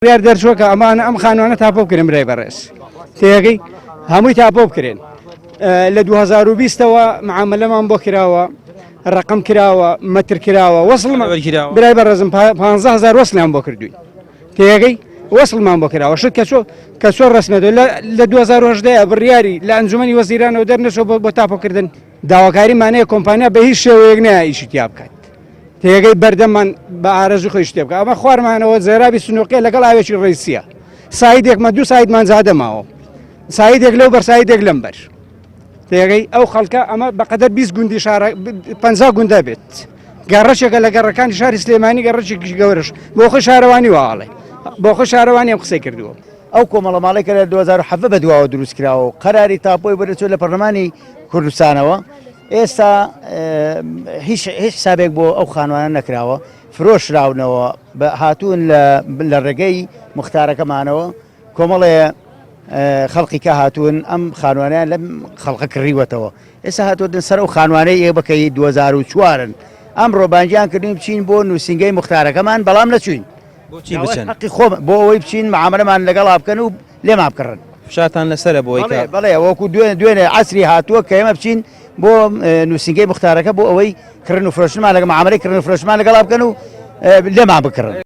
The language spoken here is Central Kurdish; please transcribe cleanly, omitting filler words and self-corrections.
یار دەرچووکە ئەمانە ئەم خانوانە تاپۆ بکرێن برای بەڕێز تێگەی هەمووی تاپۆ بکرێن لە 2020ەوە معاملەمان بۆ کراوە ڕقم کراوە مەتر کراوە وەسڵمان برای بەڕێزم 15000 وەسڵیان بۆ کردووی تێگەی وەسڵمان بۆ کراوە شت کە چۆن ڕسمێتەوە لە 2010 بڕیاری لە ئەنجومەنی وەزیرانەوە دەرنەچۆ بۆ تاپۆکردن داواکاریمانەیە کۆمپانیا بە هیچ شێوەیەک نایە ئیشی تیا بکات تێگەی بەردەممان بە ئارەزوی خۆی شتێ بکە ئەمە خوارمانەوە زێرابی سنووقێ لەگەڵ ئاوێکی ڕێسیە سایدێکمە دوو سایدمان زادەماوە سایدێک لەو بەر سایدێک لەم بەر تێگەی ئەو خەڵکە ئەمە بەقەدەر 20 گوندی شارە 50 گوندە بێت گەڕەشێکە لە گەڕەکانی شاری سلێمانی گەڕەشێکی گەورەش بۆ خۆی شارەوانی واڵێ بۆ خۆی شارەوانی ئەم قسەی کردووە ئەو کۆمەڵە ماڵێکە لە 2007 بە دواوە دروست کراوە قەراری تاپۆی بەرەچۆ لە پەرلەمانی کوردستانەوە ئێستا هیچ حسابێک بۆ ئەو خانوانە نەکراوە فرۆشراونەوە هاتوون لە ڕێگەی مختارەکەمانەوە کۆمەڵێ خەڵقی کە هاتوون ئەم خانوانیان لەم خەڵقە کڕیوەتەوە ئێستا هاتووەدن سەر ئەو خانوانەی ئێ بەکەی 2004 ئەم ڕۆبانجیان کردین بچین بۆ نووسنگەی مختارەکەمان بەڵام نەچوین حقی خۆم بۆ ئەوەی بچین معاملەمان لەگەڵا بکەن و لێما بکڕن شاتان لەسرە بۆی بەڵێ وەکو دوێنێ عسری هاتووە کە ئێمە بچین بۆ نووسنگەی مختارەکە بۆ ئەوەی کردن و فرۆشتمان لەگە معاملەی کردن و فرۆشتمان لەگەڵا بکەن و لێما بکڕن